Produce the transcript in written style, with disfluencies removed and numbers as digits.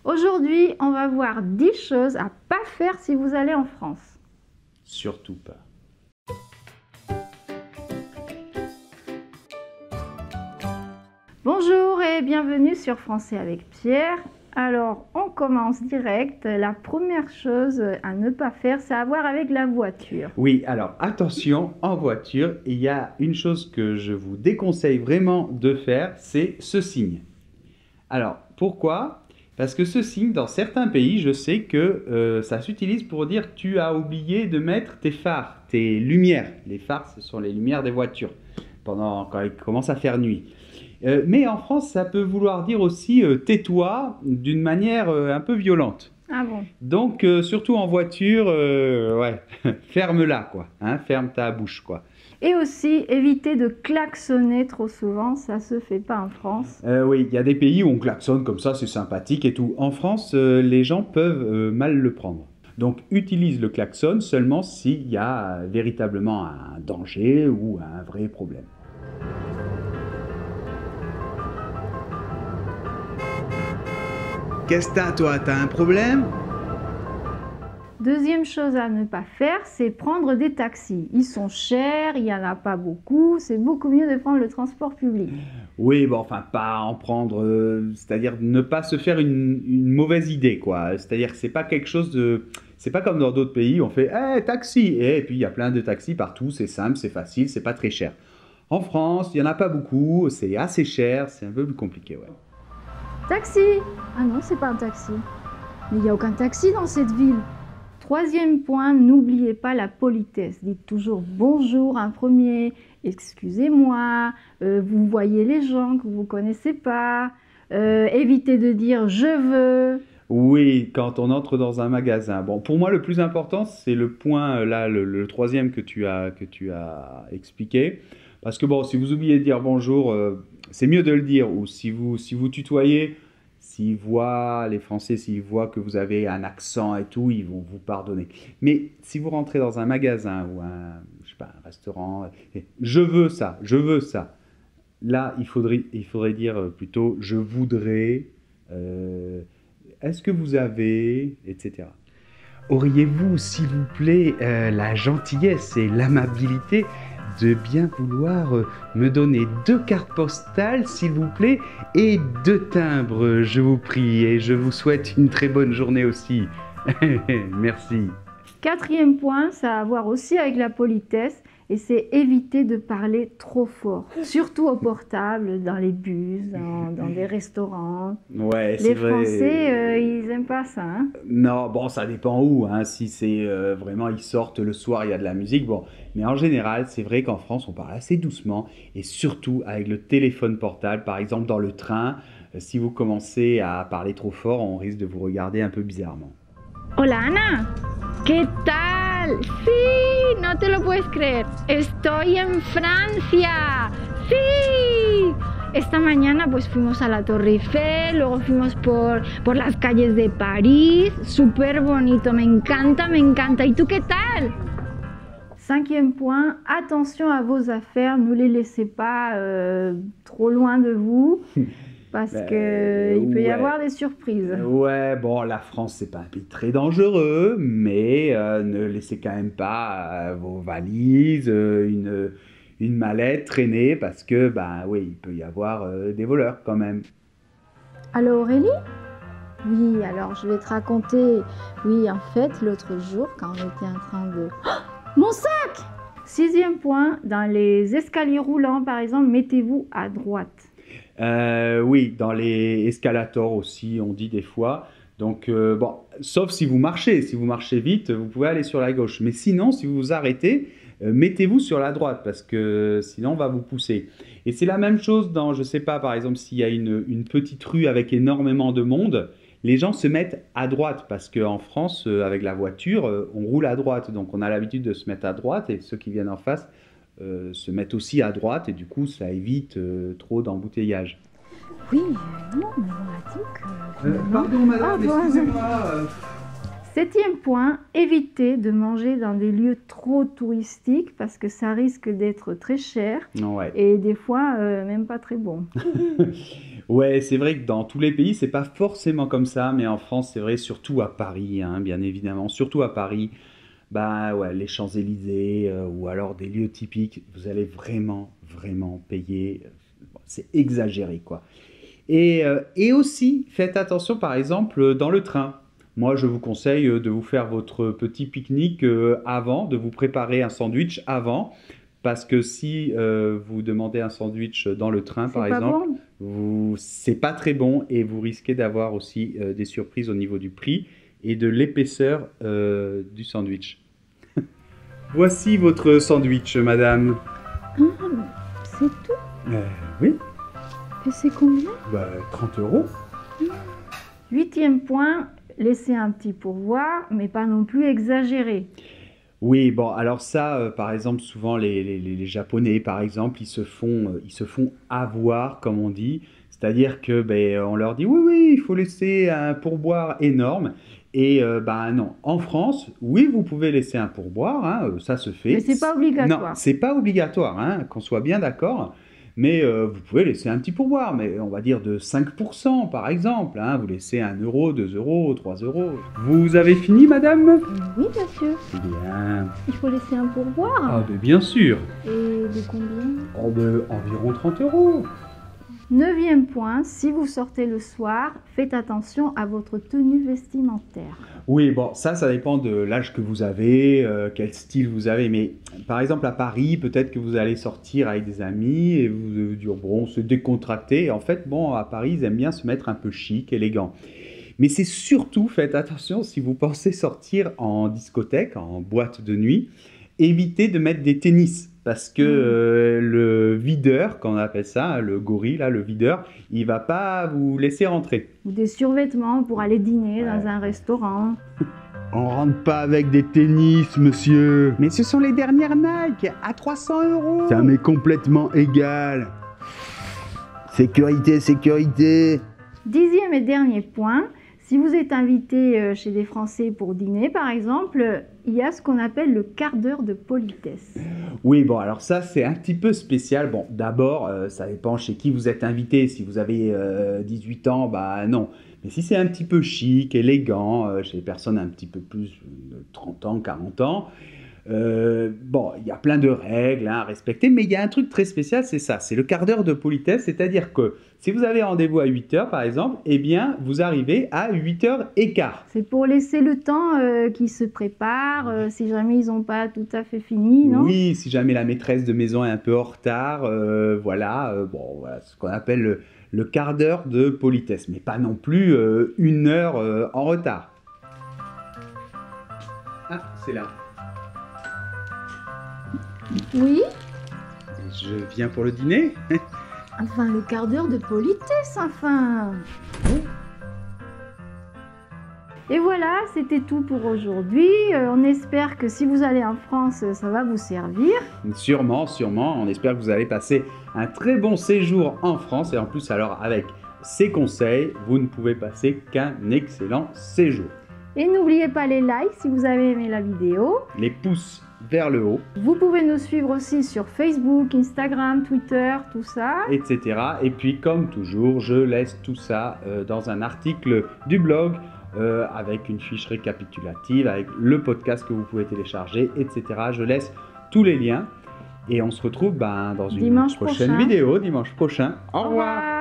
Aujourd'hui, on va voir 10 choses à pas faire si vous allez en France. Surtout pas. Bonjour et bienvenue sur Français avec Pierre. Alors, on commence direct. La première chose à ne pas faire, c'est avoir avec la voiture. Oui, alors attention, en voiture, il y a une chose que je vous déconseille vraiment de faire, c'est ce signe. Alors, pourquoi? Parce que ce signe, dans certains pays, je sais que ça s'utilise pour dire tu as oublié de mettre tes phares, tes lumières. Les phares, ce sont les lumières des voitures, quand il commence à faire nuit. Mais en France, ça peut vouloir dire aussi tais-toi d'une manière un peu violente. Ah bon? Donc, surtout en voiture, ouais, ferme-la, quoi. Hein, ferme ta bouche, quoi. Et aussi, éviter de klaxonner trop souvent, ça se fait pas en France. Oui, il y a des pays où on klaxonne comme ça, c'est sympathique et tout. En France, les gens peuvent mal le prendre. Donc, utilise le klaxon seulement s'il y a véritablement un danger ou un vrai problème. Qu'est-ce que t'as, toi? T'as un problème? Deuxième chose à ne pas faire, c'est prendre des taxis. Ils sont chers, il n'y en a pas beaucoup, c'est beaucoup mieux de prendre le transport public. Oui, bon, enfin, pas en prendre, c'est-à-dire ne pas se faire une mauvaise idée, quoi. C'est-à-dire que c'est pas quelque chose de... C'est pas comme dans d'autres pays, on fait hey, taxi! Et puis il y a plein de taxis partout, c'est simple, c'est facile, c'est pas très cher. En France, il n'y en a pas beaucoup, c'est assez cher, c'est un peu plus compliqué, ouais. Taxi! Ah non, c'est pas un taxi. Mais il n'y a aucun taxi dans cette ville. Troisième point, n'oubliez pas la politesse. Dites toujours bonjour en premier, excusez-moi, vous voyez les gens que vous ne connaissez pas, évitez de dire je veux. Oui, quand on entre dans un magasin. Bon, pour moi, le plus important, c'est le point, là, le troisième que tu as expliqué. Parce que bon, si vous oubliez de dire bonjour, c'est mieux de le dire. Ou si vous tutoyez, les Français, s'ils voient que vous avez un accent et tout, ils vont vous pardonner. Mais si vous rentrez dans un magasin ou je sais pas, un restaurant, je veux ça, je veux ça. Là, il faudrait dire plutôt je voudrais. Est-ce que vous avez, etc. Auriez-vous, s'il vous plaît, la gentillesse et l'amabilité de bien vouloir me donner 2 cartes postales, s'il vous plaît, et 2 timbres, je vous prie, et je vous souhaite une très bonne journée aussi. Merci. Quatrième point, ça a à voir aussi avec la politesse et c'est éviter de parler trop fort. Surtout au portable, dans les bus, dans des restaurants. Ouais, c'est Les vrai. Français, ils aiment pas ça. Hein. Non, bon, ça dépend où. Hein. Si c'est vraiment, ils sortent le soir, il y a de la musique. Bon, mais en général, c'est vrai qu'en France, on parle assez doucement et surtout avec le téléphone portable. Par exemple, dans le train, si vous commencez à parler trop fort, on risque de vous regarder un peu bizarrement. Hola Ana, ¿qué tal? Sí, no te lo puedes creer. Estoy en Francia. Sí. Esta mañana pues fuimos a la Torre Eiffel, luego fuimos por las calles de París. Súper bonito, me encanta, me encanta. ¿Y tú qué tal? Cinquième point, attention à vos affaires, ne les laissez pas trop loin de vous. Parce qu'il peut y avoir des surprises. Ouais, bon, la France, c'est pas un pays très dangereux, mais ne laissez quand même pas vos valises, une mallette traîner, parce que, bah oui, il peut y avoir des voleurs quand même. Allô Aurélie? Oui, alors je vais te raconter. Oui, en fait, l'autre jour, quand on était en train de... Oh, mon sac! Sixième point, dans les escaliers roulants, par exemple, mettez-vous à droite. Oui, dans les escalators aussi, on dit des fois. Donc, bon, sauf si vous marchez vite, vous pouvez aller sur la gauche. Mais sinon, si vous vous arrêtez, mettez-vous sur la droite parce que sinon, on va vous pousser. Et c'est la même chose dans, je sais pas, par exemple, s'il y a une petite rue avec énormément de monde, les gens se mettent à droite parce qu'en France, avec la voiture, on roule à droite. Donc, on a l'habitude de se mettre à droite et ceux qui viennent en face se mettent aussi à droite et du coup ça évite trop d'embouteillage. Oui, non, mais on a dit que... Pardon madame, excusez-moi. Septième point, évitez de manger dans des lieux trop touristiques parce que ça risque d'être très cher Ouais. et des fois même pas très bon. Ouais, c'est vrai que dans tous les pays, c'est pas forcément comme ça, mais en France, c'est vrai, surtout à Paris, hein, bien évidemment, surtout à Paris, bah ouais, les Champs-Élysées ou alors des lieux typiques, vous allez vraiment, vraiment payer. Bon, c'est exagéré, quoi. Et aussi, faites attention, par exemple, dans le train. Moi, je vous conseille de vous faire votre petit pique-nique avant, de vous préparer un sandwich avant, parce que si vous demandez un sandwich dans le train, C'est par pas exemple, bon? c'est pas très bon et vous risquez d'avoir aussi des surprises au niveau du prix et de l'épaisseur du sandwich. Voici votre sandwich, madame. Ah, c'est tout? Oui, Et c'est combien? bah, 30 euros. 8e point, laissez un petit pourboire, mais pas non plus exagéré. Oui, bon, alors ça, par exemple, souvent les Japonais, par exemple, ils se font avoir, comme on dit. C'est-à-dire que ben, on leur dit, oui, oui, il faut laisser un pourboire énorme. Et ben non, en France, oui, vous pouvez laisser un pourboire, hein, ça se fait. Mais c'est pas Non, obligatoire. c'est pas obligatoire, hein, qu'on soit bien d'accord. Mais vous pouvez laisser un petit pourboire, mais on va dire de 5% par exemple. Hein, vous laissez 1 euro, 2 euros, 3 euros. Vous avez fini, madame? Oui, monsieur. Bien. Il faut laisser un pourboire. Ah, ben bien sûr. Et de combien? Oh, ben, environ 30 euros. 9e point, si vous sortez le soir, faites attention à votre tenue vestimentaire. Oui, bon, ça dépend de l'âge que vous avez, quel style vous avez. Mais par exemple, à Paris, peut-être que vous allez sortir avec des amis et vous allez dire, bon, se décontracter. En fait, bon, à Paris, ils aiment bien se mettre un peu chic, élégant. Mais c'est surtout, faites attention, si vous pensez sortir en discothèque, en boîte de nuit, évitez de mettre des tennis. Parce que le videur, qu'on appelle ça, le gorille, là, le videur, il va pas vous laisser rentrer. Ou des survêtements pour aller dîner dans un restaurant. On rentre pas avec des tennis, monsieur. Mais ce sont les dernières Nike, à 300 euros. Ça m'est complètement égal. Sécurité, sécurité. 10e et dernier point, si vous êtes invité chez des Français pour dîner, par exemple, il y a ce qu'on appelle le quart d'heure de politesse. Oui, bon, alors ça, c'est un petit peu spécial. Bon, d'abord, ça dépend chez qui vous êtes invité. Si vous avez 18 ans, bah non. Mais si c'est un petit peu chic, élégant, chez les personnes un petit peu plus de 30 ans, 40 ans, bon, il y a plein de règles hein, à respecter, mais il y a un truc très spécial, c'est ça, c'est le quart d'heure de politesse, c'est-à-dire que si vous avez rendez-vous à 8h par exemple, eh bien, vous arrivez à 8h15. C'est pour laisser le temps qu'ils se préparent, si jamais ils n'ont pas tout à fait fini, non? Oui, si jamais la maîtresse de maison est un peu en retard, voilà, bon, voilà, ce qu'on appelle le quart d'heure de politesse, mais pas non plus 1 heure en retard. Ah, c'est là. Oui? Je viens pour le dîner. Enfin, le quart d'heure de politesse, enfin. Et voilà, c'était tout pour aujourd'hui. On espère que si vous allez en France, ça va vous servir. Sûrement, sûrement. On espère que vous allez passer un très bon séjour en France. Et en plus, alors, avec ces conseils, vous ne pouvez passer qu'un excellent séjour. Et n'oubliez pas les likes si vous avez aimé la vidéo. Les pouces vers le haut, Vous pouvez nous suivre aussi sur Facebook, Instagram, Twitter, tout ça. etc. Et puis, comme toujours, je laisse tout ça dans un article du blog avec une fiche récapitulative, avec le podcast que vous pouvez télécharger, etc. Je laisse tous les liens et on se retrouve dans une Dimanche prochaine prochain. vidéo dimanche prochain. Au revoir.